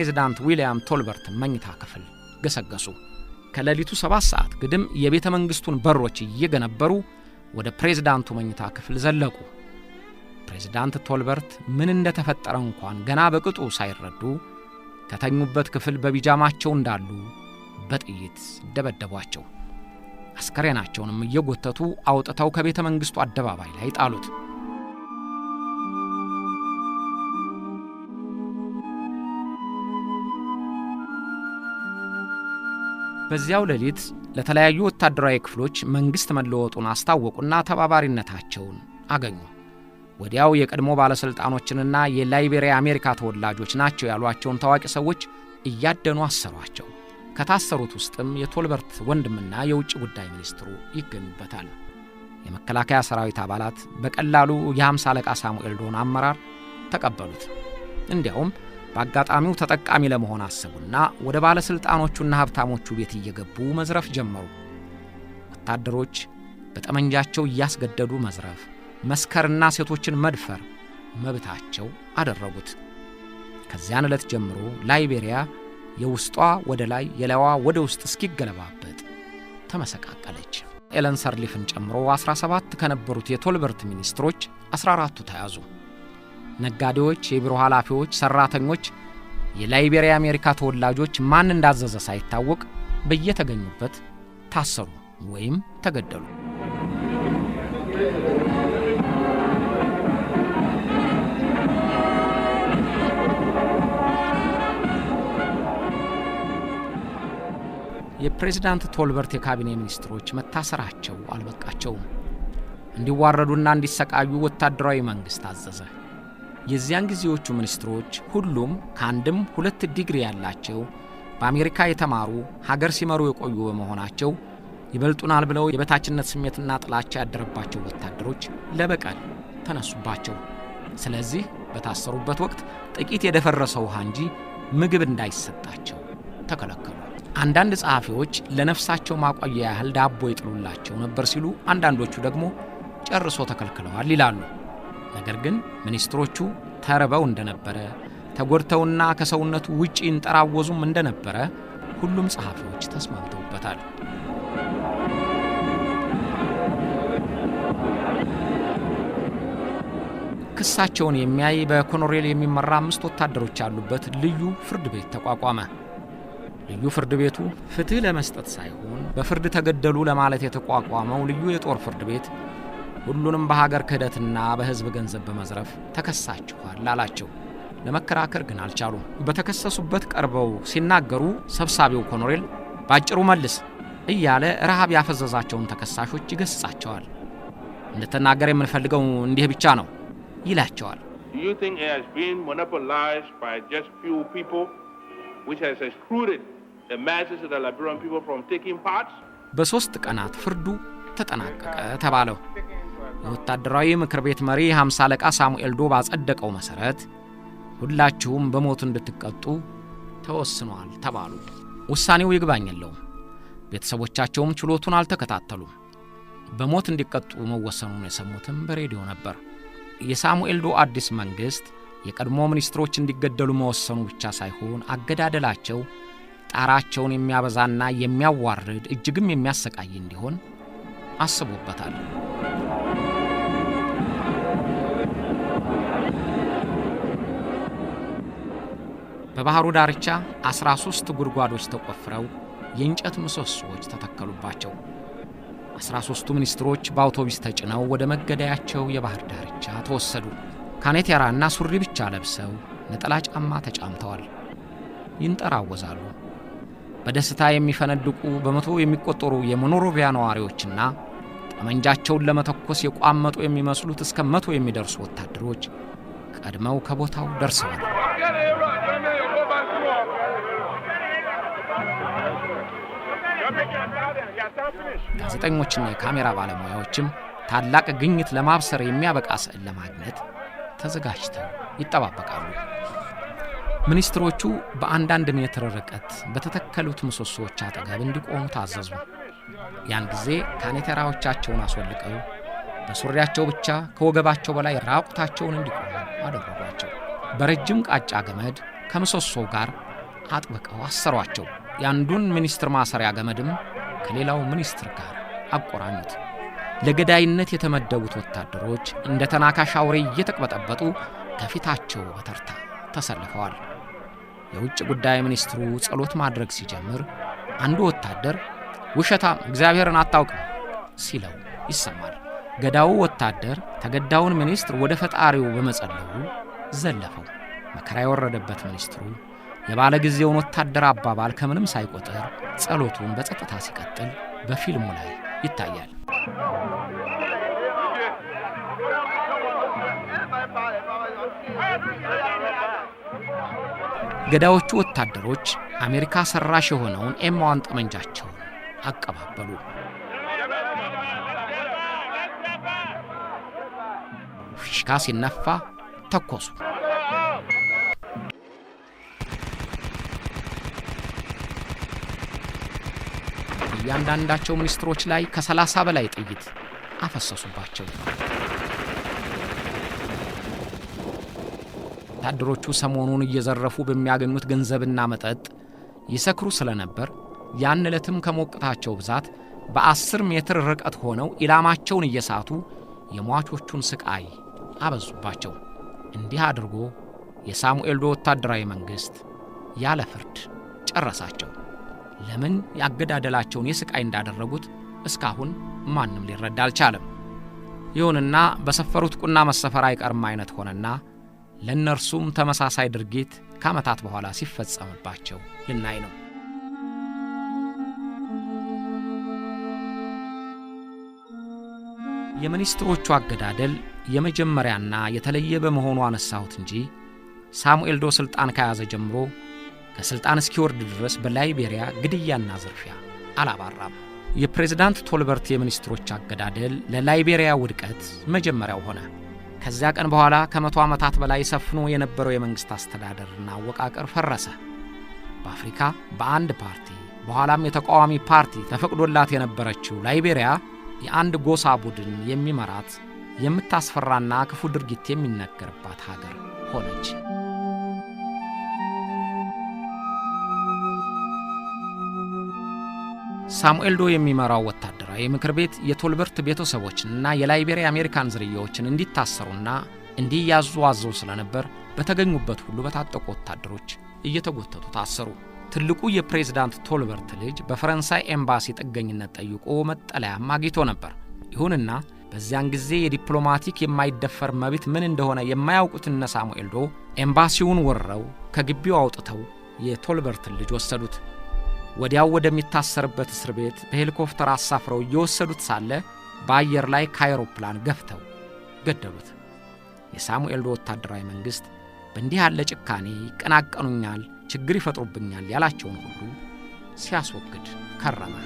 ፕሬዝዳንት ዊሊያም ቶልበርት መኝታ ክፍል ገሰገሱ። ከሌሊቱ 7 ሰዓት ግድም የቤተ መንግስቱን በሮች እየገነበሩ ወደ ፕሬዝዳንቱ መኝታ ክፍል ዘለቁ። ፕሬዝዳንት ቶልበርት ምን እንደተፈጠረ እንኳን ገና በቅጡ ሳይረዱ ከተኙበት ክፍል በቢጃማቸው እንዳሉ በጥይት ደበደቧቸው። አስከሬናቸውንም እየጎተቱ አውጥተው ከቤተ መንግስቱ አደባባይ ላይ ጣሉት። በዚያው ሌሊት ለተለያዩ ወታደራዊ ክፍሎች መንግስት መለወጡን አስታወቁና ተባባሪነታቸውን አገኙ። ወዲያው የቀድሞ ባለስልጣኖችንና የላይቤሪያ አሜሪካ ተወላጆች ናቸው ያሏቸውን ታዋቂ ሰዎች እያደኑ አሰሯቸው። ከታሰሩት ውስጥም የቶልበርት ወንድምና የውጭ ጉዳይ ሚኒስትሩ ይገኙበታል። የመከላከያ ሰራዊት አባላት በቀላሉ የ50 አለቃ ሳሙኤል ዶን አመራር ተቀበሉት። እንዲያውም በአጋጣሚው ተጠቃሚ ለመሆን አሰቡና ወደ ባለስልጣኖቹና ሀብታሞቹ ቤት እየገቡ መዝረፍ ጀመሩ። ወታደሮች በጠመንጃቸው እያስገደዱ መዝረፍ፣ መስከርና ሴቶችን መድፈር መብታቸው አደረጉት። ከዚያን ዕለት ጀምሮ ላይቤሪያ የውስጧ ወደ ላይ የላይዋ ወደ ውስጥ እስኪገለባበጥ ተመሰቃቀለች። ኤለን ሰርሊፍን ጨምሮ 17 ከነበሩት የቶልበርት ሚኒስትሮች 14ቱ ተያዙ። ነጋዴዎች፣ የቢሮ ኃላፊዎች፣ ሰራተኞች፣ የላይቤሪያ አሜሪካ ተወላጆች ማን እንዳዘዘ ሳይታወቅ በየተገኙበት ታሰሩ ወይም ተገደሉ። የፕሬዝዳንት ቶልበርት የካቢኔ ሚኒስትሮች መታሰራቸው አልበቃቸውም። እንዲዋረዱና እንዲሰቃዩ ወታደራዊ መንግስት አዘዘ። የዚያን ጊዜዎቹ ሚኒስትሮች ሁሉም ከአንድም 2 ዲግሪ ያላቸው በአሜሪካ የተማሩ ሀገር ሲመሩ የቆዩ በመሆናቸው ይበልጡናል ብለው የበታችነት ስሜትና ጥላቻ ያደረባቸው ወታደሮች ለበቀል ተነሱባቸው። ስለዚህ በታሰሩበት ወቅት ጥቂት የደፈረሰ ውሃ እንጂ ምግብ እንዳይሰጣቸው ተከለከሉ። አንዳንድ ጸሐፊዎች ለነፍሳቸው ማቆያ ያህል ዳቦ ይጥሉላቸው ነበር ሲሉ፣ አንዳንዶቹ ደግሞ ጨርሶ ተከልክለዋል ይላሉ። ነገር ግን ሚኒስትሮቹ ተርበው እንደነበረ፣ ተጎድተውና ከሰውነቱ ውጪ እንጠራወዙም እንደነበረ ሁሉም ጸሐፊዎች ተስማምተውበታል። ክሳቸውን የሚያይ በኮሎኔል የሚመራ 5 ወታደሮች ያሉበት ልዩ ፍርድ ቤት ተቋቋመ። ልዩ ፍርድ ቤቱ ፍትህ ለመስጠት ሳይሆን በፍርድ ተገደሉ ለማለት የተቋቋመው ልዩ የጦር ፍርድ ቤት ሁሉንም በሀገር ክህደትና በህዝብ ገንዘብ በመዝረፍ ተከሳችኋል አላቸው። ለመከራከር ግን አልቻሉም። በተከሰሱበት ቀርበው ሲናገሩ ሰብሳቢው ኮሎኔል ባጭሩ መልስ እያለ ረሃብ ያፈዘዛቸውን ተከሳሾች ይገስጻቸዋል። እንድትናገር የምንፈልገው እንዲህ ብቻ ነው ይላቸዋል። Do you think it has been monopolized by just few people which has excluded the masses of the Liberian people from taking part? በ3 ቀናት ፍርዱ ተጠናቀቀ ተባለው። የወታደራዊ ምክር ቤት መሪ 50 አለቃ ሳሙኤል ዶ ባጸደቀው መሰረት ሁላችሁም በሞት እንድትቀጡ ተወስኗል ተባሉ። ውሳኔው ይግባኝ የለውም። ቤተሰቦቻቸውም ችሎቱን አልተከታተሉም። በሞት እንዲቀጡ መወሰኑን የሰሙትም በሬዲዮ ነበር። የሳሙኤል ዶ አዲስ መንግስት የቀድሞ ሚኒስትሮች እንዲገደሉ መወሰኑ ብቻ ሳይሆን አገዳደላቸው ጣራቸውን የሚያበዛና የሚያዋርድ እጅግም የሚያሰቃይ እንዲሆን አስቦበታል። በባህሩ ዳርቻ 13 ጉድጓዶች ተቆፍረው የእንጨት ምሰሶዎች ተተከሉባቸው። 13ቱ ሚኒስትሮች በአውቶቡስ ተጭነው ወደ መገደያቸው የባህር ዳርቻ ተወሰዱ። ካኔቴራና ሱሪ ብቻ ለብሰው ነጠላ ጫማ ተጫምተዋል። ይንጠራወዛሉ። በደስታ የሚፈነድቁ በመቶ የሚቆጠሩ የሞኖሮቪያ ነዋሪዎችና ጠመንጃቸውን ለመተኮስ የቋመጡ የሚመስሉት እስከ 100 የሚደርሱ ወታደሮች ቀድመው ከቦታው ደርሰዋል። ጋዜጠኞችና የካሜራ ባለሙያዎችም ታላቅ ግኝት ለማብሰር የሚያበቃ ስዕል ለማግኘት ተዘጋጅተው ይጠባበቃሉ። ሚኒስትሮቹ በአንዳንድ ሜትር ርቀት በተተከሉት ምሰሶዎች አጠገብ እንዲቆሙ ታዘዙ። ያን ጊዜ ካኔቴራዎቻቸውን አስወልቀው በሱሪያቸው ብቻ ከወገባቸው በላይ ራቁታቸውን እንዲቆሙ አደረጓቸው። በረጅም ቃጫ ገመድ ከምሰሶው ጋር አጥብቀው አሰሯቸው። ያንዱን ሚኒስትር ማሰሪያ ገመድም ከሌላው ሚኒስትር ጋር አቆራኙት። ለገዳይነት የተመደቡት ወታደሮች እንደ ተናካሽ አውሬ እየተቅበጠበጡ ከፊታቸው በተርታ ተሰልፈዋል። የውጭ ጉዳይ ሚኒስትሩ ጸሎት ማድረግ ሲጀምር አንዱ ወታደር ውሸታም እግዚአብሔርን አታውቅም ሲለው ይሰማል። ገዳው ወታደር ተገዳውን ሚኒስትር ወደ ፈጣሪው በመጸለዩ ዘለፈው። መከራ የወረደበት ሚኒስትሩ የባለ ጊዜውን ወታደር አባባል ከምንም ሳይቆጥር ጸሎቱን በጸጥታ ሲቀጥል በፊልሙ ላይ ይታያል። ገዳዮቹ ወታደሮች አሜሪካ ሰራሽ የሆነውን ኤም1 ጠመንጃቸውን አቀባበሉ። ፊሽካ ሲነፋ ተኮሱ። እያንዳንዳቸው ሚኒስትሮች ላይ ከ30 በላይ ጥይት አፈሰሱባቸው። ወታደሮቹ ሰሞኑን እየዘረፉ በሚያገኙት ገንዘብና መጠጥ ይሰክሩ ስለነበር ያን ዕለትም ከሞቅታቸው ብዛት በ10 ሜትር ርቀት ሆነው ኢላማቸውን እየሳቱ የሟቾቹን ስቃይ አበዙባቸው። እንዲህ አድርጎ የሳሙኤል ዶ ወታደራዊ መንግስት ያለ ፍርድ ጨረሳቸው። ለምን ያገዳደላቸውን የስቃይ እንዳደረጉት እስካሁን ማንም ሊረዳ አልቻለም። ይሁንና በሰፈሩት ቁና መሰፈር አይቀርም አይነት ሆነና ለነርሱም ተመሳሳይ ድርጊት ከዓመታት በኋላ ሲፈጸምባቸው ልናይ ነው። የሚኒስትሮቹ አገዳደል የመጀመሪያና የተለየ በመሆኑ አነሳሁት እንጂ ሳሙኤል ዶ ስልጣን ከያዘ ጀምሮ ከስልጣን እስኪወርድ ድረስ በላይቤሪያ ግድያና ዝርፊያ አላባራም። የፕሬዝዳንት ቶልበርት የሚኒስትሮች አገዳደል ለላይቤሪያ ውድቀት መጀመሪያው ሆነ። ከዚያ ቀን በኋላ ከ100 ዓመታት በላይ ሰፍኖ የነበረው የመንግስት አስተዳደርና አወቃቀር ፈረሰ። በአፍሪካ በአንድ ፓርቲ በኋላም የተቃዋሚ ፓርቲ ተፈቅዶላት የነበረችው ላይቤሪያ የአንድ ጎሳ ቡድን የሚመራት የምታስፈራና ክፉ ድርጊት የሚነገርባት ሀገር ሆነች። ሳሙኤል ዶ የሚመራው ወታደራዊ ምክር ቤት የቶልበርት ቤተሰቦችንና የላይቤሪያ አሜሪካን ዝርያዎችን እንዲታሰሩና እንዲያዙ አዘው ስለነበር በተገኙበት ሁሉ በታጠቁ ወታደሮች እየተጎተቱ ታሰሩ። ትልቁ የፕሬዝዳንት ቶልበርት ልጅ በፈረንሳይ ኤምባሲ ጥገኝነት ጠይቆ መጠለያም አግኝቶ ነበር። ይሁንና በዚያን ጊዜ የዲፕሎማቲክ የማይደፈር መብት ምን እንደሆነ የማያውቁት እነ ሳሙኤል ዶ ኤምባሲውን ወረው ከግቢው አውጥተው የቶልበርትን ልጅ ወሰዱት። ወዲያው ወደሚታሰርበት እስር ቤት በሄሊኮፕተር አሳፍረው እየወሰዱት ሳለ በአየር ላይ ከአውሮፕላን ገፍተው ገደሉት። የሳሙኤል ዶ ወታደራዊ መንግስት በእንዲህ ያለ ጭካኔ ይቀናቀኑኛል፣ ችግር ይፈጥሩብኛል ያላቸውን ሁሉ ሲያስወግድ ከረመ።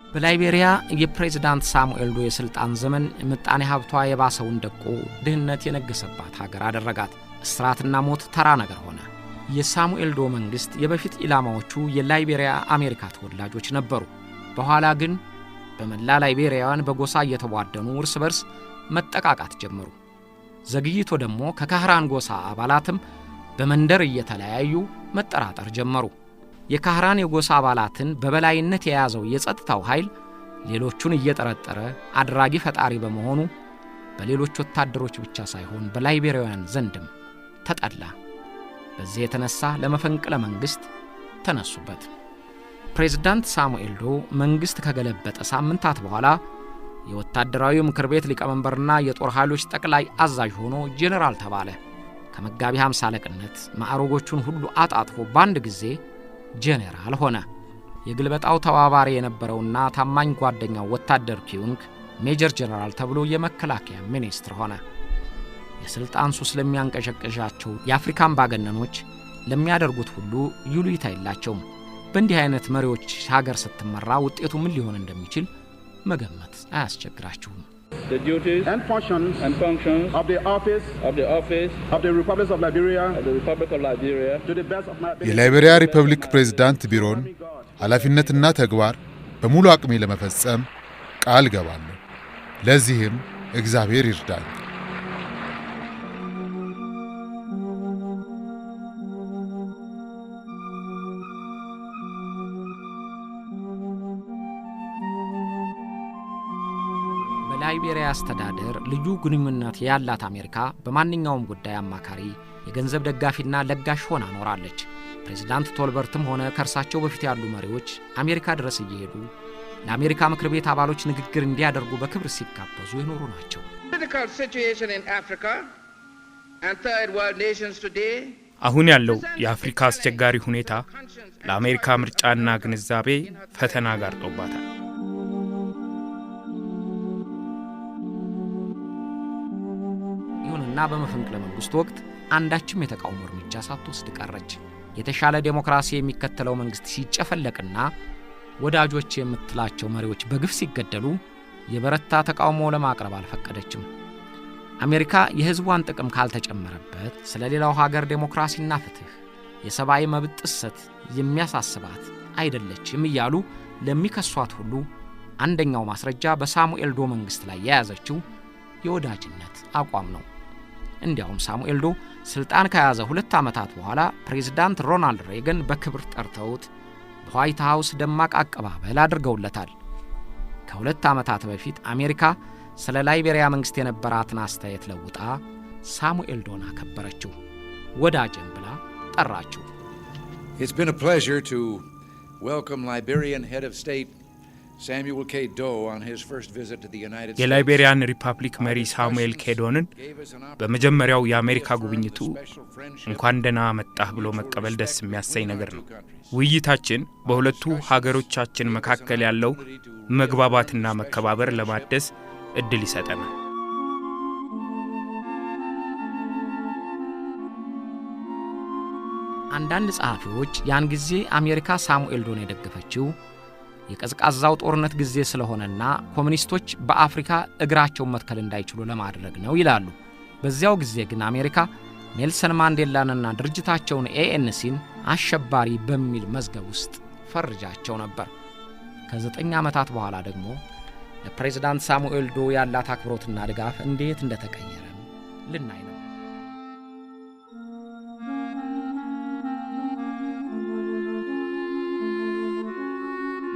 በላይቤሪያ የፕሬዝዳንት ሳሙኤል ዶ የስልጣን ዘመን ምጣኔ ሀብቷ የባሰውን ደቆ ድህነት የነገሰባት ሀገር አደረጋት። እስራትና ሞት ተራ ነገር ሆነ። የሳሙኤል ዶ መንግስት የበፊት ኢላማዎቹ የላይቤሪያ አሜሪካ ተወላጆች ነበሩ። በኋላ ግን በመላ ላይቤሪያውያን በጎሳ እየተዋደኑ እርስ በርስ መጠቃቃት ጀመሩ። ዘግይቶ ደግሞ ከካህራን ጎሳ አባላትም በመንደር እየተለያዩ መጠራጠር ጀመሩ። የካህራን የጎሳ አባላትን በበላይነት የያዘው የጸጥታው ኃይል ሌሎቹን እየጠረጠረ አድራጊ ፈጣሪ በመሆኑ በሌሎች ወታደሮች ብቻ ሳይሆን በላይቤሪያውያን ዘንድም ተጠላ። በዚህ የተነሳ ለመፈንቅለ መንግስት ተነሱበት። ፕሬዝዳንት ሳሙኤል ዶ መንግስት ከገለበጠ ሳምንታት በኋላ የወታደራዊ ምክር ቤት ሊቀመንበርና የጦር ኃይሎች ጠቅላይ አዛዥ ሆኖ ጄኔራል ተባለ። ከመጋቢ 50 አለቅነት ማዕረጎቹን ሁሉ አጣጥፎ በአንድ ጊዜ ጄኔራል ሆነ። የግልበጣው ተባባሪ የነበረውና ታማኝ ጓደኛው ወታደር ኪዩንግ ሜጀር ጄኔራል ተብሎ የመከላከያ ሚኒስትር ሆነ። የስልጣን ሱስ ለሚያንቀሸቀሻቸው የአፍሪካን ባገነኖች ለሚያደርጉት ሁሉ ይሉኝታ የላቸውም። በእንዲህ አይነት መሪዎች ሀገር ስትመራ ውጤቱ ምን ሊሆን እንደሚችል መገመት አያስቸግራችሁም። The duties and functions of the office of the Republic of Liberia to the best of my ability. የላይቤሪያ ሪፐብሊክ ፕሬዝዳንት ቢሮን ኃላፊነትና ተግባር በሙሉ አቅሜ ለመፈጸም ቃል ገባለሁ። ለዚህም እግዚአብሔር ይርዳኝ። የላይቤሪያ አስተዳደር ልዩ ግንኙነት ያላት አሜሪካ በማንኛውም ጉዳይ አማካሪ፣ የገንዘብ ደጋፊና ለጋሽ ሆና ኖራለች። ፕሬዝዳንት ቶልበርትም ሆነ ከእርሳቸው በፊት ያሉ መሪዎች አሜሪካ ድረስ እየሄዱ ለአሜሪካ ምክር ቤት አባሎች ንግግር እንዲያደርጉ በክብር ሲጋበዙ የኖሩ ናቸው። አሁን ያለው የአፍሪካ አስቸጋሪ ሁኔታ ለአሜሪካ ምርጫና ግንዛቤ ፈተና ጋርጦባታል። ይሁንና በመፈንቅለ መንግስት ወቅት አንዳችም የተቃውሞ እርምጃ ሳትወስድ ቀረች። የተሻለ ዴሞክራሲ የሚከተለው መንግስት ሲጨፈለቅና ወዳጆች የምትላቸው መሪዎች በግፍ ሲገደሉ የበረታ ተቃውሞ ለማቅረብ አልፈቀደችም። አሜሪካ የህዝቧን ጥቅም ካልተጨመረበት ስለ ሌላው ሀገር ዴሞክራሲና ፍትህ፣ የሰብአዊ መብት ጥሰት የሚያሳስባት አይደለችም እያሉ ለሚከሷት ሁሉ አንደኛው ማስረጃ በሳሙኤል ዶ መንግስት ላይ የያዘችው የወዳጅነት አቋም ነው። እንዲያውም ሳሙኤል ዶ ስልጣን ከያዘ 2 ዓመታት በኋላ ፕሬዝዳንት ሮናልድ ሬገን በክብር ጠርተውት በዋይት ሃውስ ደማቅ አቀባበል አድርገውለታል። ከ2 ዓመታት በፊት አሜሪካ ስለ ላይቤሪያ መንግስት የነበራትን አስተያየት ለውጣ ሳሙኤል ዶን አከበረችው፣ ወዳጅም ብላ ጠራችው። It's been a pleasure to welcome Liberian head of state Samuel K. Doe on his first visit to the United States. የላይቤሪያን ሪፐብሊክ መሪ ሳሙኤል ኬ ዶንን በመጀመሪያው የአሜሪካ ጉብኝቱ እንኳን ደህና መጣህ ብሎ መቀበል ደስ የሚያሰኝ ነገር ነው። ውይይታችን በሁለቱ ሀገሮቻችን መካከል ያለው መግባባትና መከባበር ለማደስ እድል ይሰጠናል። አንዳንድ ጸሐፊዎች ያን ጊዜ አሜሪካ ሳሙኤል ዶን የደገፈችው የቀዝቃዛው ጦርነት ጊዜ ስለሆነና ኮሙኒስቶች በአፍሪካ እግራቸውን መትከል እንዳይችሉ ለማድረግ ነው ይላሉ። በዚያው ጊዜ ግን አሜሪካ ኔልሰን ማንዴላንና ድርጅታቸውን ኤኤንሲን አሸባሪ በሚል መዝገብ ውስጥ ፈርጃቸው ነበር። ከ9 ዓመታት በኋላ ደግሞ ለፕሬዝዳንት ሳሙኤል ዶ ያላት አክብሮትና ድጋፍ እንዴት እንደተቀየረ ልናይ ነው።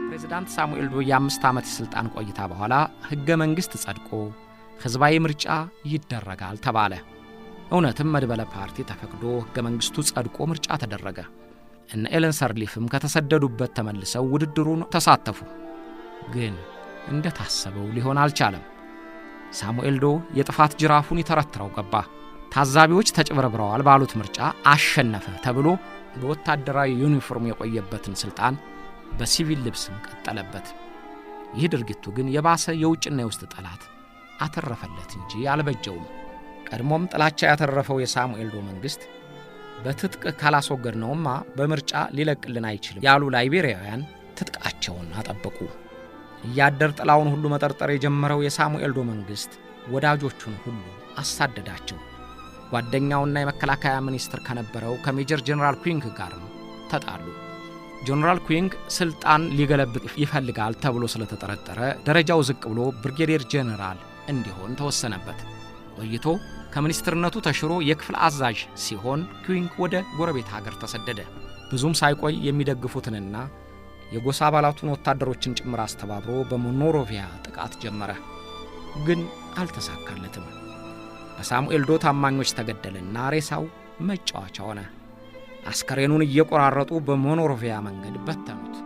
ፕሬዝዳንት ሳሙኤል ዶ የ5 ዓመት ስልጣን ቆይታ በኋላ ሕገ መንግሥት ጸድቆ ሕዝባዊ ምርጫ ይደረጋል ተባለ። እውነትም መድበለ ፓርቲ ተፈቅዶ ሕገ መንግሥቱ ጸድቆ ምርጫ ተደረገ። እነ ኤለን ሰርሊፍም ከተሰደዱበት ተመልሰው ውድድሩን ተሳተፉ። ግን እንደታሰበው ሊሆን አልቻለም። ሳሙኤል ዶ የጥፋት ጅራፉን ይተረትረው ገባ። ታዛቢዎች ተጭበርብረዋል ባሉት ምርጫ አሸነፈ ተብሎ በወታደራዊ ዩኒፎርም የቆየበትን ስልጣን በሲቪል ልብስም ቀጠለበት። ይህ ድርጊቱ ግን የባሰ የውጭና የውስጥ ጠላት አተረፈለት እንጂ አልበጀውም። ቀድሞም ጥላቻ ያተረፈው የሳሙኤል ዶ መንግስት በትጥቅ ካላስወገድነውማ በምርጫ ሊለቅልን አይችልም ያሉ ላይቤሪያውያን ትጥቃቸውን አጠበቁ። እያደር ጥላውን ሁሉ መጠርጠር የጀመረው የሳሙኤል ዶ መንግስት ወዳጆቹን ሁሉ አሳደዳቸው። ጓደኛውና የመከላከያ ሚኒስትር ከነበረው ከሜጀር ጀነራል ኩዊንግ ጋርም ተጣሉ። ጀነራል ኩዊንግ ስልጣን ሊገለብጥ ይፈልጋል ተብሎ ስለተጠረጠረ ደረጃው ዝቅ ብሎ ብርጌዲየር ጀነራል እንዲሆን ተወሰነበት። ቆይቶ ከሚኒስትርነቱ ተሽሮ የክፍል አዛዥ ሲሆን ኩዊንግ ወደ ጎረቤት ሀገር ተሰደደ። ብዙም ሳይቆይ የሚደግፉትንና የጎሳ አባላቱን ወታደሮችን ጭምር አስተባብሮ በሞኖሮቪያ ጥቃት ጀመረ። ግን አልተሳካለትም። በሳሙኤል ዶ ታማኞች ተገደለና ሬሳው መጫወቻ ሆነ። አስከሬኑን እየቆራረጡ በሞኖሮቪያ መንገድ በተኑት።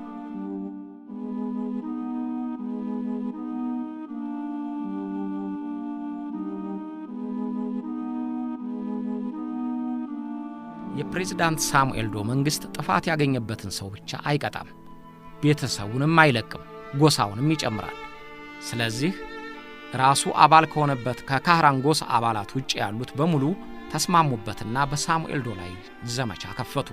የፕሬዝዳንት ሳሙኤል ዶ መንግስት ጥፋት ያገኘበትን ሰው ብቻ አይቀጣም፣ ቤተሰቡንም አይለቅም፣ ጎሳውንም ይጨምራል። ስለዚህ ራሱ አባል ከሆነበት ከካህራን ጎሳ አባላት ውጭ ያሉት በሙሉ ተስማሙበትና በሳሙኤል ዶ ላይ ዘመቻ ከፈቱ።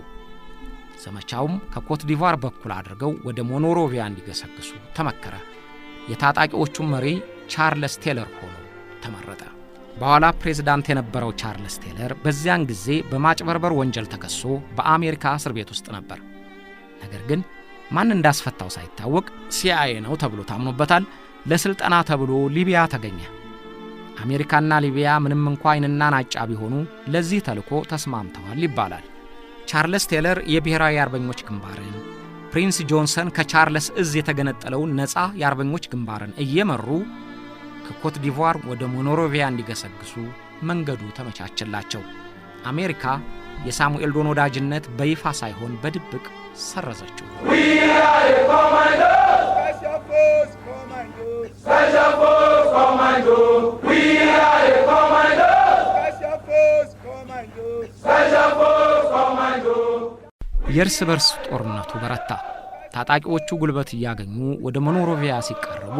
ዘመቻውም ከኮት ዲቫር በኩል አድርገው ወደ ሞኖሮቪያ እንዲገሰግሱ ተመከረ። የታጣቂዎቹ መሪ ቻርልስ ቴለር ሆኖ ተመረጠ። በኋላ ፕሬዝዳንት የነበረው ቻርልስ ቴለር በዚያን ጊዜ በማጭበርበር ወንጀል ተከሶ በአሜሪካ እስር ቤት ውስጥ ነበር። ነገር ግን ማን እንዳስፈታው ሳይታወቅ ሲአይኤ ነው ተብሎ ታምኖበታል። ለስልጠና ተብሎ ሊቢያ ተገኘ። አሜሪካና ሊቢያ ምንም እንኳን አይንና ናጫ ቢሆኑ ለዚህ ተልኮ ተስማምተዋል ይባላል። ቻርልስ ቴለር የብሔራዊ አርበኞች ግንባርን፣ ፕሪንስ ጆንሰን ከቻርልስ እዝ የተገነጠለውን ነፃ የአርበኞች ግንባርን እየመሩ ከኮት ዲቮር ወደ ሞኖሮቪያ እንዲገሰግሱ መንገዱ ተመቻቸላቸው። አሜሪካ የሳሙኤል ዶን ወዳጅነት በይፋ ሳይሆን በድብቅ ሰረዘችው። የእርስ በርስ ጦርነቱ በረታ። ታጣቂዎቹ ጉልበት እያገኙ ወደ ሞኖሮቪያ ሲቀርቡ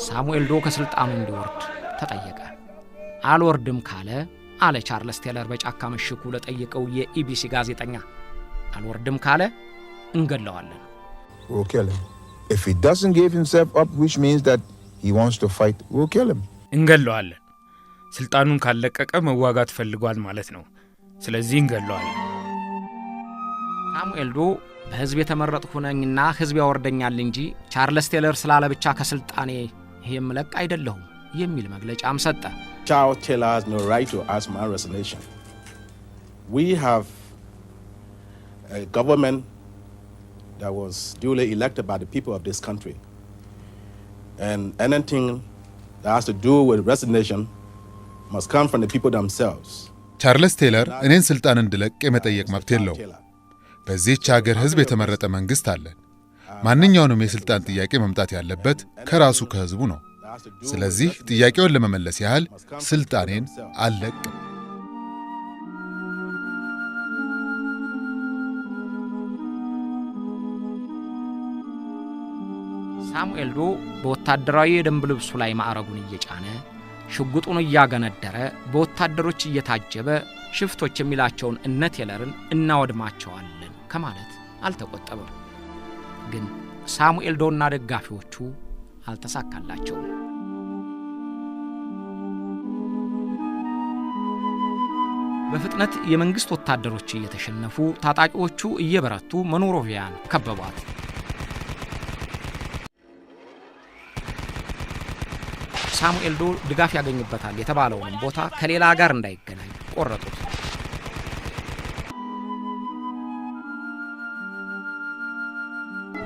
ሳሙኤል ዶ ከስልጣኑ እንዲወርድ ተጠየቀ። አልወርድም ካለ አለ ቻርልስ ቴለር በጫካ ምሽጉ ለጠየቀው የኢቢሲ ጋዜጠኛ፣ አልወርድም ካለ እንገለዋለን። We'll kill him. If he doesn't give himself up, which means that he wants to fight, we'll kill him. እንገለዋለን። ስልጣኑን ካለቀቀ መዋጋት ፈልጓል ማለት ነው። ስለዚህ እንገለዋለን። ሳሙኤል ዶ በህዝብ የተመረጥኩ ነኝና ህዝብ ያወርደኛል እንጂ ቻርልስ ቴለር ስላለ ብቻ ከስልጣኔ የምለቅ አይደለሁም የሚል መግለጫም ሰጠ። Charles Taylor has no right to ask my resignation. We have a government that was duly elected by the people of this country. And anything that has to do with resignation must come from the people themselves. ቻርልስ ቴለር እኔን ስልጣን እንድለቅ የመጠየቅ መብት የለውም። በዚህች ሀገር ህዝብ የተመረጠ መንግስት አለ። ማንኛውንም የስልጣን ጥያቄ መምጣት ያለበት ከራሱ ከህዝቡ ነው። ስለዚህ ጥያቄውን ለመመለስ ያህል ስልጣኔን አልለቅም። ሳሙኤል ዶ በወታደራዊ የደንብ ልብሱ ላይ ማዕረጉን እየጫነ ሽጉጡን እያገነደረ በወታደሮች እየታጀበ ሽፍቶች የሚላቸውን እነ ቴለርን እናወድማቸዋለን ከማለት አልተቆጠበም። ግን ሳሙኤል ዶና ደጋፊዎቹ አልተሳካላቸውም። በፍጥነት የመንግስት ወታደሮች እየተሸነፉ ታጣቂዎቹ እየበረቱ ሞኖሮቪያን ከበቧት። ሳሙኤል ዶ ድጋፍ ያገኝበታል የተባለውን ቦታ ከሌላ ጋር እንዳይገናኝ ቆረጡት።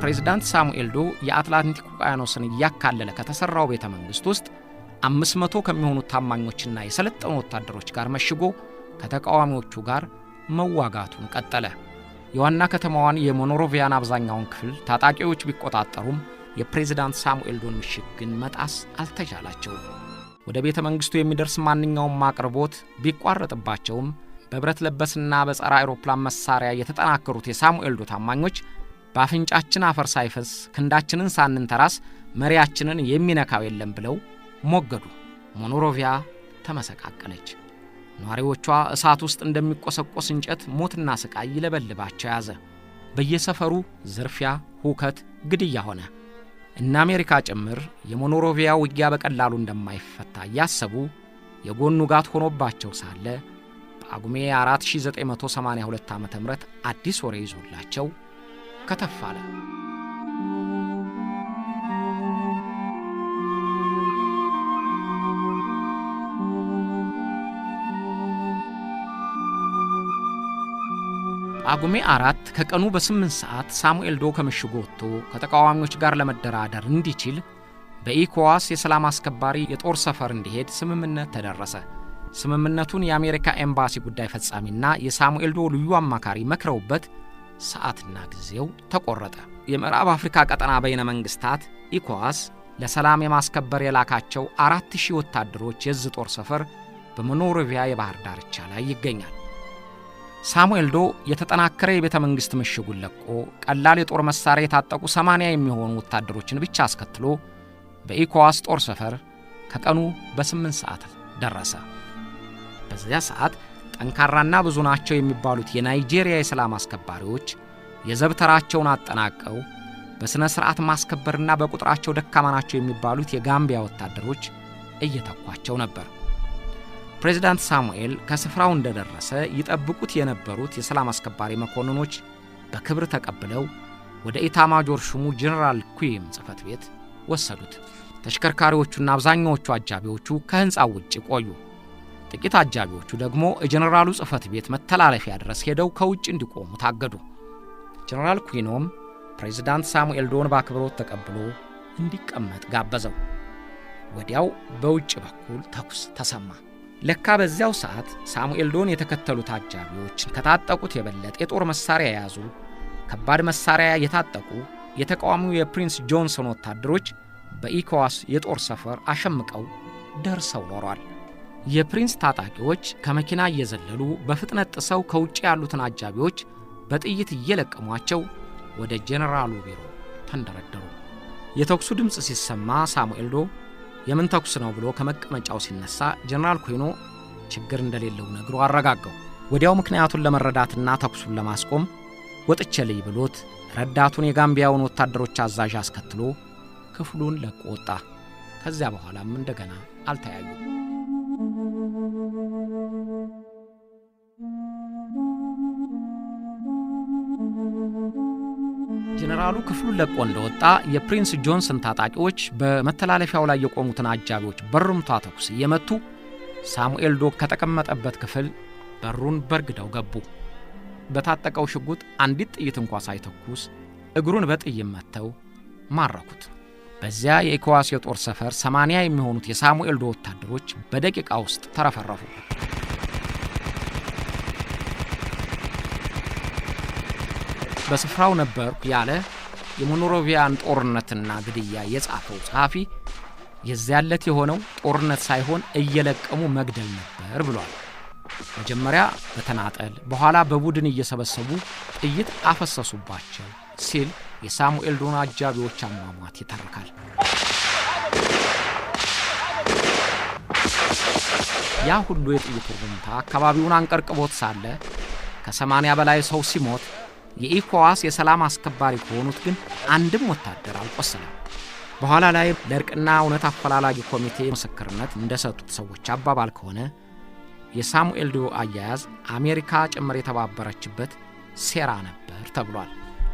ፕሬዝዳንት ሳሙኤል ዶ የአትላንቲክ ውቅያኖስን እያካለለ ከተሰራው ቤተ መንግስት ውስጥ 500 ከሚሆኑ ታማኞችና የሰለጠኑ ወታደሮች ጋር መሽጎ ከተቃዋሚዎቹ ጋር መዋጋቱን ቀጠለ። የዋና ከተማዋን የሞኖሮቪያን አብዛኛውን ክፍል ታጣቂዎች ቢቆጣጠሩም የፕሬዝዳንት ሳሙኤል ዶን ምሽግ ግን መጣስ አልተቻላቸውም። ወደ ቤተ መንግስቱ የሚደርስ ማንኛውም አቅርቦት ቢቋረጥባቸውም በብረት ለበስና በጸረ አውሮፕላን መሳሪያ የተጠናከሩት የሳሙኤል ዶ ታማኞች በአፍንጫችን አፈር ሳይፈስ ክንዳችንን ሳንንተራስ መሪያችንን የሚነካው የለም ብለው ሞገዱ። ሞኖሮቪያ ተመሰቃቀለች። ነዋሪዎቿ እሳት ውስጥ እንደሚቆሰቆስ እንጨት ሞትና ስቃይ ይለበልባቸው ያዘ። በየሰፈሩ ዝርፊያ፣ ሁከት፣ ግድያ ሆነ። እና አሜሪካ ጭምር የሞኖሮቪያ ውጊያ በቀላሉ እንደማይፈታ ያሰቡ የጎኑ ጋት ሆኖባቸው ሳለ በጳጉሜ 4982 ዓ.ም አዲስ ወሬ ይዞላቸው ከተፋለ። ጳጉሜ 4 ከቀኑ በ8 ሰዓት ሳሙኤል ዶ ከምሽጉ ወጥቶ ከተቃዋሚዎች ጋር ለመደራደር እንዲችል በኢኮዋስ የሰላም አስከባሪ የጦር ሰፈር እንዲሄድ ስምምነት ተደረሰ። ስምምነቱን የአሜሪካ ኤምባሲ ጉዳይ ፈጻሚና የሳሙኤል ዶ ልዩ አማካሪ መክረውበት ሰዓትና ጊዜው ተቆረጠ። የምዕራብ አፍሪካ ቀጠና በይነ መንግስታት ኢኮዋስ ለሰላም የማስከበር የላካቸው 4000 ወታደሮች የዝ ጦር ሰፈር በሞኖሮቪያ የባህር ዳርቻ ላይ ይገኛል። ሳሙኤል ዶ የተጠናከረ የቤተ መንግስት ምሽጉን ለቆ ቀላል የጦር መሳሪያ የታጠቁ 80 የሚሆኑ ወታደሮችን ብቻ አስከትሎ በኢኮዋስ ጦር ሰፈር ከቀኑ በ8 ሰዓት ደረሰ። በዚያ ሰዓት ጠንካራና ብዙ ናቸው የሚባሉት የናይጄሪያ የሰላም አስከባሪዎች የዘብተራቸውን አጠናቀው በስነ ስርዓት ማስከበርና በቁጥራቸው ደካማ ናቸው የሚባሉት የጋምቢያ ወታደሮች እየተኳቸው ነበር። ፕሬዝዳንት ሳሙኤል ከስፍራው እንደደረሰ ይጠብቁት የነበሩት የሰላም አስከባሪ መኮንኖች በክብር ተቀብለው ወደ ኢታማጆር ሹሙ ጀነራል ኩዊም ጽፈት ቤት ወሰዱት። ተሽከርካሪዎቹና አብዛኛዎቹ አጃቢዎቹ ከህንጻው ውጭ ቆዩ። ጥቂት አጃቢዎቹ ደግሞ የጀነራሉ ጽፈት ቤት መተላለፊያ ድረስ ሄደው ከውጭ እንዲቆሙ ታገዱ። ጀነራል ኩዊኖም ፕሬዝዳንት ሳሙኤል ዶን በአክብሮት ተቀብሎ እንዲቀመጥ ጋበዘው። ወዲያው በውጭ በኩል ተኩስ ተሰማ። ለካ በዚያው ሰዓት ሳሙኤል ዶን የተከተሉት አጃቢዎች ከታጠቁት የበለጠ የጦር መሳሪያ የያዙ ከባድ መሳሪያ የታጠቁ የተቃዋሚው የፕሪንስ ጆንሰን ወታደሮች በኢኮዋስ የጦር ሰፈር አሸምቀው ደርሰው ኖሯል። የፕሪንስ ታጣቂዎች ከመኪና እየዘለሉ በፍጥነት ጥሰው ከውጭ ያሉትን አጃቢዎች በጥይት እየለቀሟቸው ወደ ጄኔራሉ ቢሮ ተንደረደሩ። የተኩሱ ድምፅ ሲሰማ ሳሙኤል ዶ የምን ተኩስ ነው ብሎ ከመቀመጫው ሲነሳ ጄኔራል ኮይኖ ችግር እንደሌለው ነግሮ አረጋጋው። ወዲያው ምክንያቱን ለመረዳትና ተኩሱን ለማስቆም ወጥቼ ልይ ብሎት ረዳቱን የጋምቢያውን ወታደሮች አዛዥ አስከትሎ ክፍሉን ለቆ ወጣ። ከዚያ በኋላም እንደገና አልተያዩም። ጄኔራሉ ክፍሉን ለቆ እንደወጣ የፕሪንስ ጆንሰን ታጣቂዎች በመተላለፊያው ላይ የቆሙትን አጃቢዎች በርምታ ተኩስ እየመቱ ሳሙኤል ዶ ከተቀመጠበት ክፍል በሩን በርግደው ገቡ። በታጠቀው ሽጉጥ አንዲት ጥይት እንኳን ሳይተኩስ እግሩን በጥይት መተው ማረኩት። በዚያ የኢኮዋስ የጦር ሰፈር 80 የሚሆኑት የሳሙኤል ዶ ወታደሮች በደቂቃ ውስጥ ተረፈረፉ። በስፍራው ነበርኩ ያለ የሞኖሮቪያን ጦርነትና ግድያ የጻፈው ጸሐፊ የዚያለት የሆነው ጦርነት ሳይሆን እየለቀሙ መግደል ነበር ብሏል። መጀመሪያ በተናጠል በኋላ በቡድን እየሰበሰቡ ጥይት አፈሰሱባቸው ሲል የሳሙኤል ዶን አጃቢዎች አሟሟት ይተርካል። ያ ሁሉ የጥይት ሩምታ አካባቢውን አንቀርቅቦት ሳለ ከ80 በላይ ሰው ሲሞት የኢኮዋስ የሰላም አስከባሪ ከሆኑት ግን አንድም ወታደር አልቆሰለም። በኋላ ላይ ለእርቅና እውነት አፈላላጊ ኮሚቴ ምስክርነት እንደሰጡት ሰዎች አባባል ከሆነ የሳሙኤል ዶ አያያዝ አሜሪካ ጭምር የተባበረችበት ሴራ ነበር ተብሏል።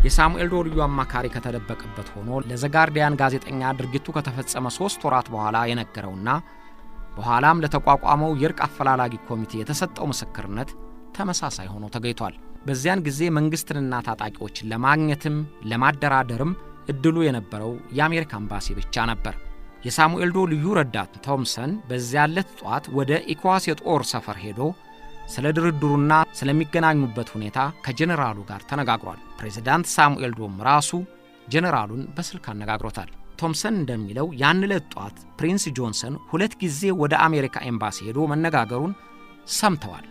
የሳሙኤል ዶ ልዩ አማካሪ ከተደበቀበት ሆኖ ለዘጋርዲያን ጋዜጠኛ ድርጊቱ ከተፈጸመ 3 ወራት በኋላ የነገረውና በኋላም ለተቋቋመው የእርቅ አፈላላጊ ኮሚቴ የተሰጠው ምስክርነት ተመሳሳይ ሆኖ ተገኝቷል። በዚያን ጊዜ መንግስትንና ታጣቂዎችን ለማግኘትም ለማደራደርም እድሉ የነበረው የአሜሪካ ኤምባሲ ብቻ ነበር። የሳሙኤል ዶ ልዩ ረዳት ቶምሰን በዚያለት ጧት ወደ ኢኮዋስ የጦር ሰፈር ሄዶ ስለ ድርድሩና ስለሚገናኙበት ሁኔታ ከጄኔራሉ ጋር ተነጋግሯል። ፕሬዝዳንት ሳሙኤል ዶም ራሱ ጄኔራሉን በስልክ አነጋግሮታል። ቶምሰን እንደሚለው ያን ዕለት ጧት ፕሪንስ ጆንሰን 2 ጊዜ ወደ አሜሪካ ኤምባሲ ሄዶ መነጋገሩን ሰምተዋል።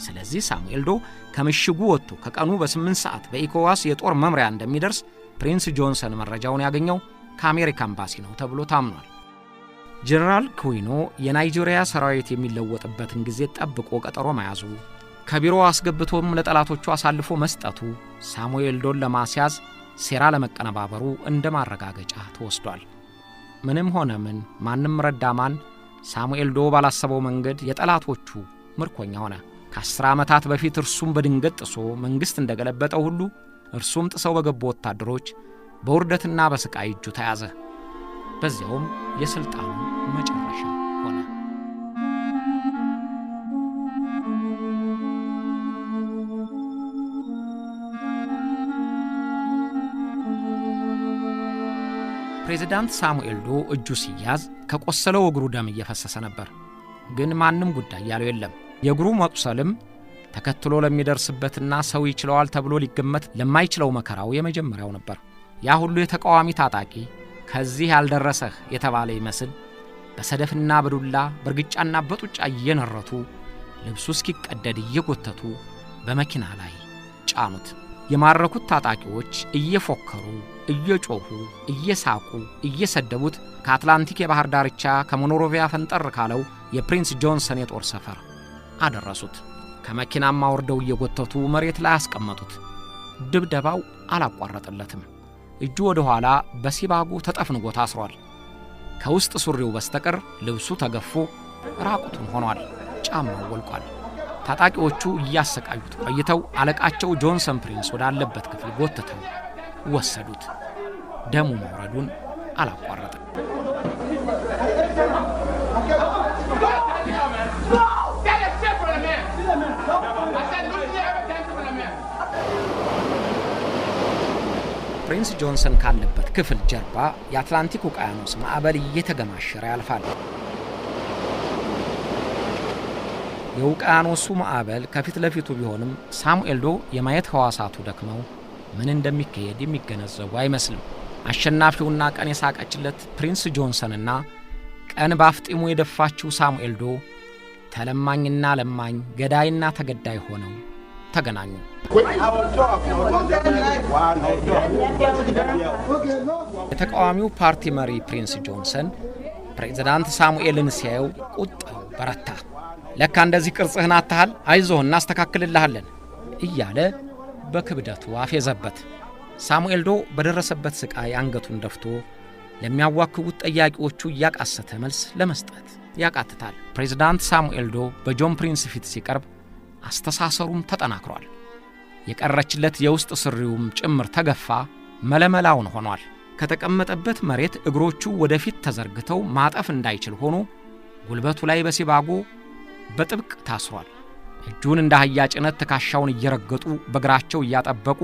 ስለዚህ ሳሙኤል ዶ ከምሽጉ ወጥቶ ከቀኑ በ8 ሰዓት በኢኮዋስ የጦር መምሪያ እንደሚደርስ ፕሪንስ ጆንሰን መረጃውን ያገኘው ከአሜሪካ ኤምባሲ ነው ተብሎ ታምኗል። ጄኔራል ኮይኖ የናይጄሪያ ሰራዊት የሚለወጥበትን ጊዜ ጠብቆ ቀጠሮ መያዙ፣ ከቢሮ አስገብቶም ለጠላቶቹ አሳልፎ መስጠቱ ሳሙኤል ዶን ለማስያዝ ሴራ ለመቀነባበሩ እንደ ማረጋገጫ ተወስዷል። ምንም ሆነ ምን ማንም ረዳማን ሳሙኤል ዶ ባላሰበው መንገድ የጠላቶቹ ምርኮኛ ሆነ። ከ10 ዓመታት በፊት እርሱም በድንገት ጥሶ መንግስት እንደገለበጠው ሁሉ እርሱም ጥሰው በገቡ ወታደሮች በውርደትና በስቃይ እጁ ተያዘ። በዚያውም የስልጣኑ መጨረሻ ሆነ። ፕሬዝዳንት ሳሙኤል ዶ እጁ ሲያዝ ከቆሰለው እግሩ ደም እየፈሰሰ ነበር። ግን ማንም ጉዳይ ያለው የለም። የእግሩ መቁሰልም ተከትሎ ለሚደርስበትና ሰው ይችለዋል ተብሎ ሊገመት ለማይችለው መከራው የመጀመሪያው ነበር። ያ ሁሉ የተቃዋሚ ታጣቂ ከዚህ ያልደረሰህ የተባለ ይመስል በሰደፍና በዱላ በርግጫና በጡጫ እየነረቱ ልብሱ እስኪቀደድ እየጎተቱ በመኪና ላይ ጫኑት። የማረኩት ታጣቂዎች እየፎከሩ እየጮሁ እየሳቁ እየሰደቡት ከአትላንቲክ የባህር ዳርቻ ከሞኖሮቪያ ፈንጠር ካለው የፕሪንስ ጆንሰን የጦር ሰፈር አደረሱት። ከመኪናም አውርደው እየጎተቱ መሬት ላይ አስቀመጡት። ድብደባው አላቋረጠለትም። እጁ ወደ ኋላ በሲባጉ ተጠፍንጎ ታስሯል። ከውስጥ ሱሪው በስተቀር ልብሱ ተገፎ ራቁቱን ሆኗል። ጫማው ወልቋል። ታጣቂዎቹ እያሰቃዩት ቆይተው አለቃቸው ጆንሰን ፕሪንስ ወዳለበት ክፍል ጎትተው ወሰዱት። ደሙ መውረዱን አላቋረጠም። ፕሪንስ ጆንሰን ካለበት ክፍል ጀርባ የአትላንቲክ ውቅያኖስ ማዕበል እየተገማሸረ ያልፋል። የውቅያኖሱ ማዕበል ከፊት ለፊቱ ቢሆንም ሳሙኤል ዶ የማየት ህዋሳቱ ደክመው ምን እንደሚካሄድ የሚገነዘቡ አይመስልም። አሸናፊውና ቀን የሳቀችለት ፕሪንስ ጆንሰንና ቀን ባፍጢሙ የደፋችው ሳሙኤል ዶ ተለማኝና ለማኝ ገዳይና ተገዳይ ሆነው ተገናኙ። የተቃዋሚው ፓርቲ መሪ ፕሪንስ ጆንሰን ፕሬዝዳንት ሳሙኤልን ሲያየው ቁጣው በረታ። ለካ እንደዚህ ቅርጽህን አታሃል፣ አይዞህ እናስተካክልልሃለን እያለ በክብደቱ አፌዘበት። ሳሙኤል ዶ በደረሰበት ስቃይ አንገቱን ደፍቶ ለሚያዋክቡት ጠያቂዎቹ እያቃሰተ መልስ ለመስጠት ያቃትታል። ፕሬዝዳንት ሳሙኤል ዶ በጆን ፕሪንስ ፊት ሲቀርብ አስተሳሰሩም ተጠናክሯል። የቀረችለት የውስጥ ስሪውም ጭምር ተገፋ፣ መለመላውን ሆኗል። ከተቀመጠበት መሬት እግሮቹ ወደፊት ተዘርግተው ማጠፍ እንዳይችል ሆኖ ጉልበቱ ላይ በሲባጎ በጥብቅ ታስሯል። እጁን እንደ አህያ ጭነት ትከሻውን እየረገጡ በእግራቸው እያጠበቁ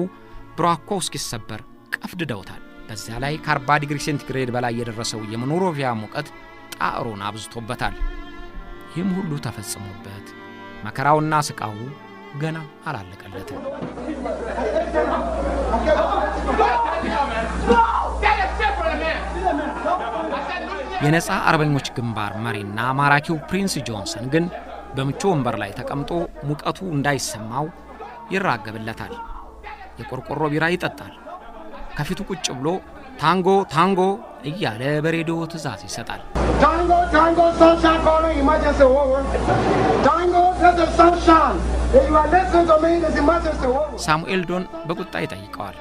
ብራኮው እስኪሰበር ቀፍድደውታል። በዚያ ላይ ከ40 ዲግሪ ሴንቲግሬድ በላይ የደረሰው የሞኖሮቪያ ሙቀት ጣዕሩን አብዝቶበታል። ይህም ሁሉ ተፈጽሞበት መከራውና ስቃው ገና አላለቀለትም። የነጻ አርበኞች ግንባር መሪና ማራኪው ፕሪንስ ጆንሰን ግን በምቹ ወንበር ላይ ተቀምጦ ሙቀቱ እንዳይሰማው ይራገብለታል። የቆርቆሮ ቢራ ይጠጣል። ከፊቱ ቁጭ ብሎ ታንጎ ታንጎ እያለ በሬዲዮ ትዕዛዝ ይሰጣል። ታንጎ ታንጎ ሰንሻን calling emergency over. ታንጎ the sunshine. If you are listening to me, this emergency over. ሳሙኤል ዶን በቁጣ ይጠይቀዋል።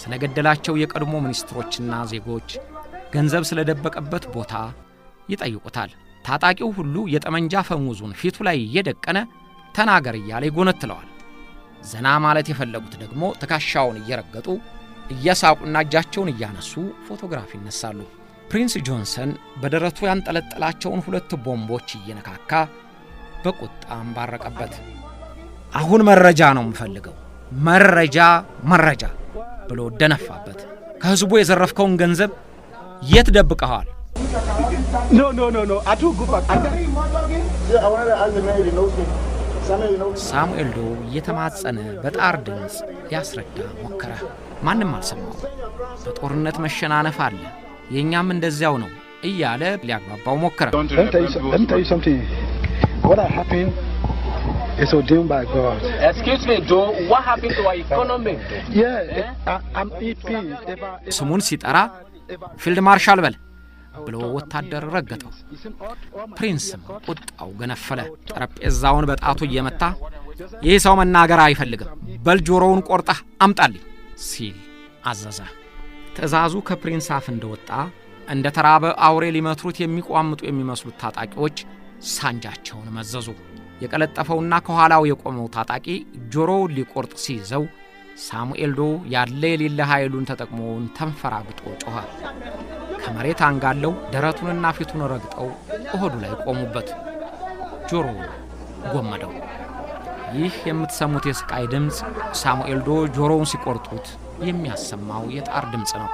ስለገደላቸው የቀድሞ ሚኒስትሮችና ዜጎች ገንዘብ ስለደበቀበት ቦታ ይጠይቁታል። ታጣቂው ሁሉ የጠመንጃ ፈሙዙን ፊቱ ላይ እየደቀነ ተናገር እያለ ይጎነትለዋል። ዘና ማለት የፈለጉት ደግሞ ትከሻውን እየረገጡ እያሳቁና እጃቸውን እያነሱ ፎቶግራፍ ይነሳሉ። ፕሪንስ ጆንሰን በደረቱ ያንጠለጠላቸውን 2 ቦምቦች እየነካካ በቁጣ አንባረቀበት። አሁን መረጃ ነው የምፈልገው፣ መረጃ ብሎ ደነፋበት። ከህዝቡ የዘረፍከውን ገንዘብ የት ደብቀዋል? ሳሙኤል ዶ እየተማጸነ በጣር ድምፅ ሊያስረዳ ሞከረ። ማንም አልሰማው። በጦርነት መሸናነፍ አለ፣ የኛም እንደዚያው ነው እያለ ሊያግባባው ሞከረ። It's ordained by God. Excuse me, Joe. What happened to our economy? I'm EP. ስሙን ሲጠራ ፊልድ ማርሻል በል ብሎ ወታደር ረገጠው። ፕሪንስም ቁጣው ገነፈለ። ጠረጴዛውን በጣቱ እየመታ ይህ ሰው መናገር አይፈልግም፣ በል ጆሮውን ቆርጠህ አምጣልኝ ሲል አዘዘ። ትዕዛዙ ከፕሪንስ አፍ እንደወጣ እንደ ተራበ አውሬ ሊመትሩት የሚቋምጡ የሚመስሉት ታጣቂዎች ሳንጃቸውን መዘዙ። የቀለጠፈውና ከኋላው የቆመው ታጣቂ ጆሮውን ሊቆርጥ ሲይዘው ሳሙኤል ዶ ያለ የሌለ ኃይሉን ተጠቅሞ ተንፈራግጦ ጮኸ። ከመሬት አንጋለው ደረቱንና ፊቱን ረግጠው እሆዱ ላይ ቆሙበት። ጆሮውን ጎመደው። ይህ የምትሰሙት የስቃይ ድምፅ ሳሙኤል ዶ ጆሮውን ሲቆርጡት የሚያሰማው የጣር ድምፅ ነው።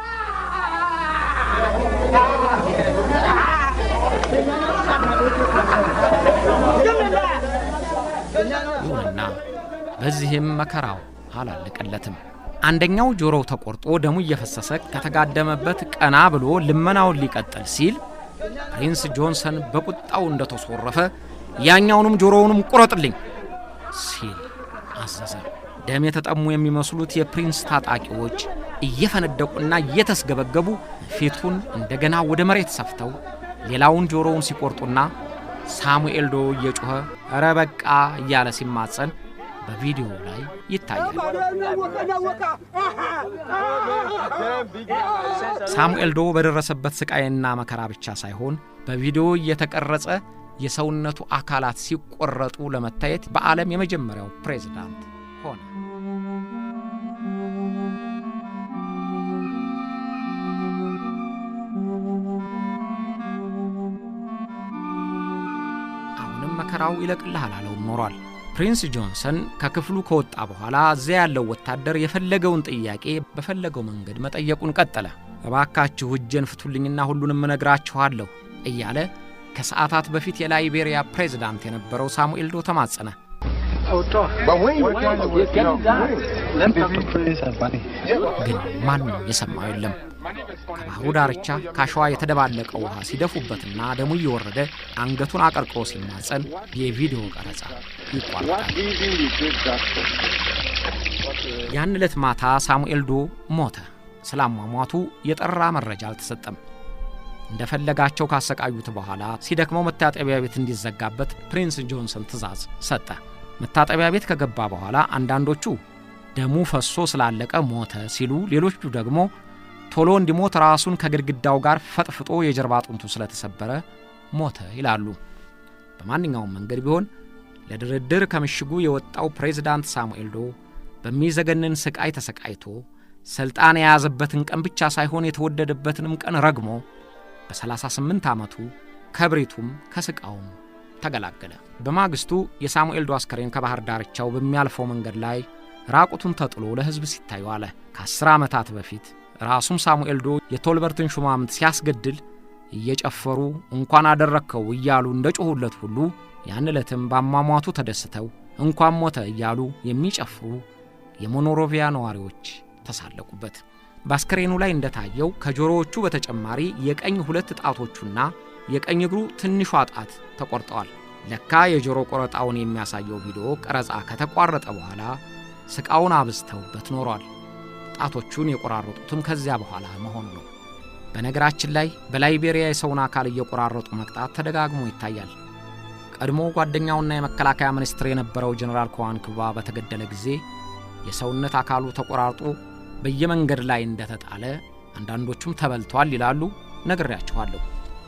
ይሁንና በዚህም መከራው አላለቀለትም። አንደኛው ጆሮው ተቆርጦ ደሙ እየፈሰሰ ከተጋደመበት ቀና ብሎ ልመናውን ሊቀጥል ሲል ፕሪንስ ጆንሰን በቁጣው እንደተሶረፈ ያኛውንም ጆሮውንም ቁረጥልኝ ሲል አዘዘ። ደም የተጠሙ የሚመስሉት የፕሪንስ ታጣቂዎች እየፈነደቁና እየተስገበገቡ ፊቱን እንደገና ወደ መሬት ሰፍተው ሌላውን ጆሮውን ሲቆርጡና ሳሙኤል ዶ እየጮኸ ኧረ በቃ እያለ ሲማጸን በቪዲዮ ላይ ይታያል። ሳሙኤል ዶ በደረሰበት ስቃይና መከራ ብቻ ሳይሆን በቪዲዮ እየተቀረጸ የሰውነቱ አካላት ሲቆረጡ ለመታየት በዓለም የመጀመሪያው ፕሬዝዳንት ሆነ። አሁንም መከራው ይለቅልሃል አለው ኖሯል። ፕሪንስ ጆንሰን ከክፍሉ ከወጣ በኋላ እዚያ ያለው ወታደር የፈለገውን ጥያቄ በፈለገው መንገድ መጠየቁን ቀጠለ። እባካችሁ እጄን ፍቱልኝና ሁሉንም እነግራችኋለሁ እያለ ከሰዓታት በፊት የላይቤሪያ ፕሬዝዳንት የነበረው ሳሙኤል ዶ ተማጸነ። ግን ማንም የሰማው የለም። ከባህሩ ዳርቻ ካሸዋ የተደባለቀ ውሃ ሲደፉበትና ደሙ እየወረደ አንገቱን አቀርቅሮ ሲማጸን የቪዲዮ ቀረጻ ይቋረጣል። ያን ዕለት ማታ ሳሙኤል ዶ ሞተ። ስላሟሟቱ የጠራ መረጃ አልተሰጠም። እንደፈለጋቸው ካሰቃዩት በኋላ ሲደክመው መታጠቢያ ቤት እንዲዘጋበት ፕሪንስ ጆንሰን ትዕዛዝ ሰጠ። መታጠቢያ ቤት ከገባ በኋላ አንዳንዶቹ ደሙ ፈሶ ስላለቀ ሞተ ሲሉ፣ ሌሎቹ ደግሞ ቶሎ እንዲሞት ራሱን ከግድግዳው ጋር ፈጥፍጦ የጀርባ አጥንቱ ስለተሰበረ ሞተ ይላሉ። በማንኛውም መንገድ ቢሆን ለድርድር ከምሽጉ የወጣው ፕሬዝዳንት ሳሙኤል ዶ በሚዘገንን ስቃይ ተሰቃይቶ ስልጣን የያዘበትን ቀን ብቻ ሳይሆን የተወደደበትንም ቀን ረግሞ በ38 ዓመቱ ከብሪቱም ከስቃውም ተገላገለ። በማግስቱ የሳሙኤል ዶ አስከሬን ከባህር ዳርቻው በሚያልፈው መንገድ ላይ ራቁቱን ተጥሎ ለሕዝብ ሲታይ ዋለ። ከ10 ዓመታት በፊት ራሱም ሳሙኤል ዶ የቶልበርትን ሹማምንት ሲያስገድል እየጨፈሩ እንኳን አደረከው እያሉ እንደጮሁለት ሁሉ ያን ዕለትም በአሟሟቱ ተደስተው እንኳን ሞተ እያሉ የሚጨፍሩ የሞኖሮቪያ ነዋሪዎች ተሳለቁበት። በአስከሬኑ ላይ እንደታየው ከጆሮዎቹ በተጨማሪ የቀኝ 2 ጣቶቹና የቀኝ እግሩ ትንሿ ጣት ተቆርጠዋል። ለካ የጆሮ ቆረጣውን የሚያሳየው ቪዲዮ ቀረጻ ከተቋረጠ በኋላ ስቃውን አብዝተውበት ኖሯል። ጣቶቹን የቆራረጡትም ከዚያ በኋላ መሆኑ ነው። በነገራችን ላይ በላይቤሪያ የሰውን አካል እየቆራረጡ መቅጣት ተደጋግሞ ይታያል። ቀድሞ ጓደኛውና የመከላከያ ሚኒስትር የነበረው ጀነራል ኮዋንክባ በተገደለ ጊዜ የሰውነት አካሉ ተቆራርጦ በየመንገድ ላይ እንደተጣለ፣ አንዳንዶቹም ተበልቷል ይላሉ። ነግሬያችኋለሁ።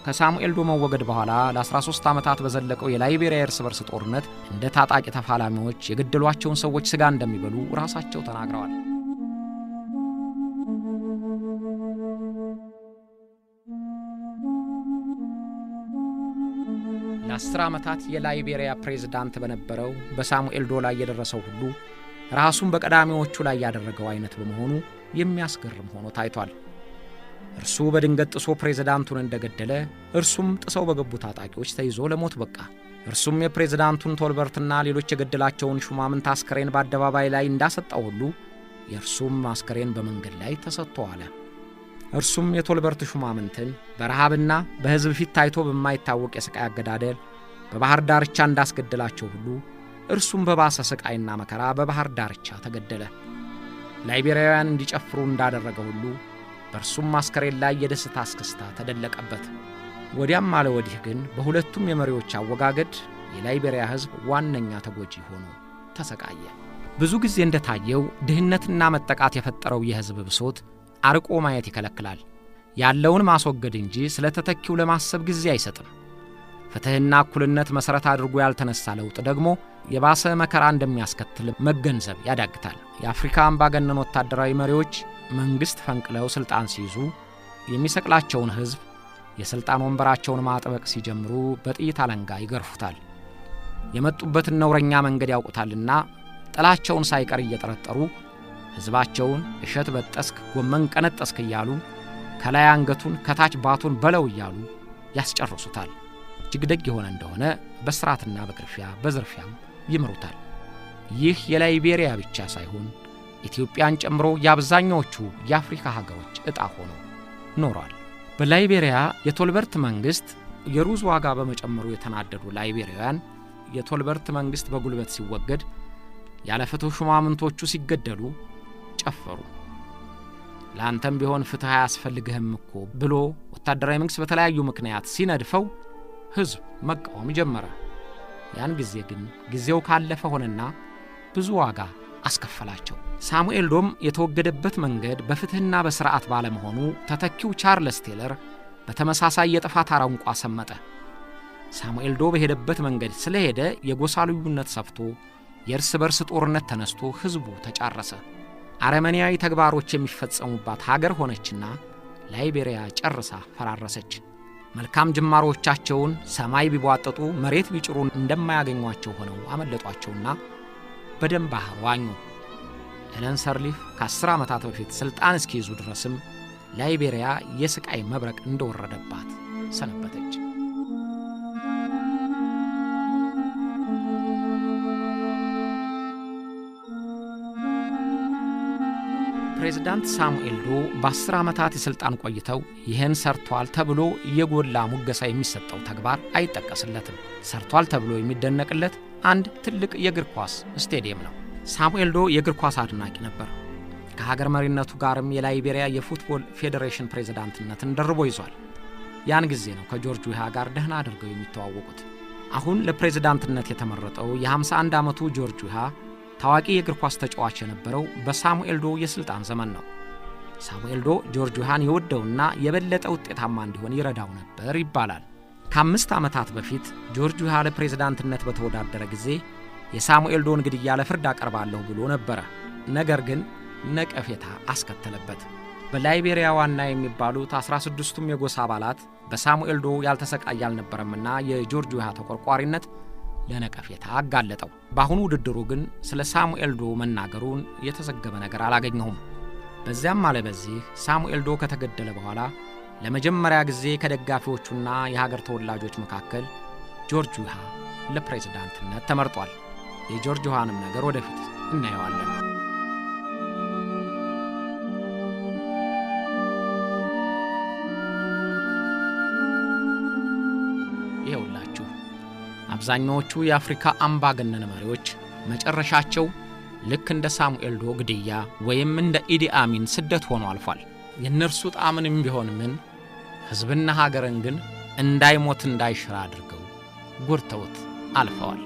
ከሳሙኤል ዶ መወገድ በኋላ ለ13 ዓመታት በዘለቀው የላይቤሪያ እርስ በርስ ጦርነት እንደ ታጣቂ ተፋላሚዎች የገደሏቸውን ሰዎች ሥጋ እንደሚበሉ ራሳቸው ተናግረዋል። ለ10 ዓመታት የላይቤሪያ ፕሬዝዳንት በነበረው በሳሙኤል ዶ ላይ የደረሰው ሁሉ ራሱን በቀዳሚዎቹ ላይ ያደረገው አይነት በመሆኑ የሚያስገርም ሆኖ ታይቷል። እርሱ በድንገት ጥሶ ፕሬዝዳንቱን እንደገደለ እርሱም ጥሰው በገቡ ታጣቂዎች ተይዞ ለሞት በቃ። እርሱም የፕሬዝዳንቱን ቶልበርትና ሌሎች የገደላቸውን ሹማምንት አስከሬን በአደባባይ ላይ እንዳሰጣው ሁሉ የእርሱም አስከሬን በመንገድ ላይ ተሰጥቶ አለ። እርሱም የቶልበርት ሹማምንትን በረሃብና በሕዝብ ፊት ታይቶ በማይታወቅ የስቃይ አገዳደል በባህር ዳርቻ እንዳስገደላቸው ሁሉ እርሱም በባሰ ስቃይና መከራ በባህር ዳርቻ ተገደለ። ላይቤሪያውያን እንዲጨፍሩ እንዳደረገ ሁሉ በእርሱም አስከሬን ላይ የደስታ አስክስታ ተደለቀበት። ወዲያም አለ ወዲህ ግን በሁለቱም የመሪዎች አወጋገድ የላይቤሪያ ሕዝብ ዋነኛ ተጎጂ ሆኖ ተሰቃየ። ብዙ ጊዜ እንደታየው ድህነትና መጠቃት የፈጠረው የሕዝብ ብሶት አርቆ ማየት ይከለክላል። ያለውን ማስወገድ እንጂ ስለ ተተኪው ለማሰብ ጊዜ አይሰጥም። ፍትሕና እኩልነት መሠረት አድርጎ ያልተነሳ ለውጥ ደግሞ የባሰ መከራ እንደሚያስከትል መገንዘብ ያዳግታል። የአፍሪካ አምባገነን ወታደራዊ መሪዎች መንግሥት ፈንቅለው ሥልጣን ሲይዙ የሚሰቅላቸውን ሕዝብ የሥልጣን ወንበራቸውን ማጥበቅ ሲጀምሩ በጥይት አለንጋ ይገርፉታል። የመጡበትን ነውረኛ መንገድ ያውቁታልና ጥላቸውን ሳይቀር እየጠረጠሩ ሕዝባቸውን እሸት በጠስክ ጎመን ቀነጠስክ እያሉ ከላይ አንገቱን ከታች ባቱን በለው እያሉ ያስጨርሱታል። እጅግ ደግ የሆነ እንደሆነ በስራትና በግርፊያ በዝርፊያም ይምሩታል። ይህ የላይቤሪያ ብቻ ሳይሆን ኢትዮጵያን ጨምሮ የአብዛኛዎቹ የአፍሪካ ሀገሮች ዕጣ ሆኖ ኖሯል። በላይቤሪያ የቶልበርት መንግሥት የሩዝ ዋጋ በመጨመሩ የተናደዱ ላይቤሪያውያን የቶልበርት መንግሥት በጉልበት ሲወገድ ያለ ፍትሕ ሹማምንቶቹ ሲገደሉ ጨፈሩ። ለአንተም ቢሆን ፍትሕ አያስፈልግህም እኮ ብሎ ወታደራዊ መንግሥት በተለያዩ ምክንያት ሲነድፈው ሕዝብ መቃወም ጀመረ። ያን ጊዜ ግን ጊዜው ካለፈ ሆነና ብዙ ዋጋ አስከፈላቸው። ሳሙኤል ዶም የተወገደበት መንገድ በፍትሕና በሥርዓት ባለመሆኑ ተተኪው ቻርልስ ቴለር በተመሳሳይ የጥፋት አረንቋ ሰመጠ። ሳሙኤል ዶ በሄደበት መንገድ ስለሄደ የጎሳ ልዩነት ሰፍቶ የእርስ በርስ ጦርነት ተነስቶ ሕዝቡ ተጫረሰ። አረመኔያዊ ተግባሮች የሚፈጸሙባት ሀገር ሆነችና ላይቤሪያ ጨርሳ ፈራረሰች። መልካም ጅማሮቻቸውን ሰማይ ቢቧጥጡ መሬት ቢጭሩ እንደማያገኟቸው ሆነው አመለጧቸውና በደም ባህር ዋኙ። ኤለን ሰርሊፍ ከ10 ዓመታት በፊት ስልጣን እስኪይዙ ድረስም ላይቤሪያ የስቃይ መብረቅ እንደወረደባት ሰነበተች። ፕሬዝዳንት ሳሙኤል ዶ በ10 ዓመታት የስልጣን ቆይተው ይህን ሰርቷል ተብሎ የጎላ ሙገሳ የሚሰጠው ተግባር አይጠቀስለትም። ሰርቷል ተብሎ የሚደነቅለት አንድ ትልቅ የእግር ኳስ ስቴዲየም ነው። ሳሙኤል ዶ የእግር ኳስ አድናቂ ነበር። ከሀገር መሪነቱ ጋርም የላይቤሪያ የፉትቦል ፌዴሬሽን ፕሬዝዳንትነትን ደርቦ ይዟል። ያን ጊዜ ነው ከጆርጅ ዊሃ ጋር ደህና አድርገው የሚተዋወቁት። አሁን ለፕሬዝዳንትነት የተመረጠው የ51 ዓመቱ ጆርጅ ዊሃ ታዋቂ የእግር ኳስ ተጫዋች የነበረው በሳሙኤል ዶ የስልጣን ዘመን ነው። ሳሙኤል ዶ ጆርጅ ዊሃን የወደውና የበለጠ ውጤታማ እንዲሆን ይረዳው ነበር ይባላል። ከ5 ዓመታት በፊት ጆርጅ ዊሃ ለፕሬዝዳንትነት በተወዳደረ ጊዜ የሳሙኤል ዶን ግድያ ለፍርድ አቀርባለሁ ብሎ ነበረ። ነገር ግን ነቀፌታ አስከተለበት። በላይቤሪያ ዋና የሚባሉት 16ቱም የጎሳ አባላት በሳሙኤል ዶ ያልተሰቃየ አልነበረምና የጆርጅ ዊሃ ተቆርቋሪነት ለነቀፌታ አጋለጠው። በአሁኑ ውድድሩ ግን ስለ ሳሙኤል ዶ መናገሩን የተዘገበ ነገር አላገኘሁም። በዚያም አለ በዚህ ሳሙኤል ዶ ከተገደለ በኋላ ለመጀመሪያ ጊዜ ከደጋፊዎቹና የሀገር ተወላጆች መካከል ጆርጅ ዊሃ ለፕሬዝዳንትነት ተመርጧል። የጆርጅ ዊሃንም ነገር ወደፊት እናየዋለን። ይኸውላችሁ አብዛኛዎቹ የአፍሪካ አምባገነን መሪዎች መጨረሻቸው ልክ እንደ ሳሙኤል ዶ ግድያ ወይም እንደ ኢዲ አሚን ስደት ሆኖ አልፏል። የእነርሱ ጣዕምንም ቢሆን ምን ሕዝብና ሀገርን ግን እንዳይሞት እንዳይሽራ አድርገው ጎድተውት አልፈዋል።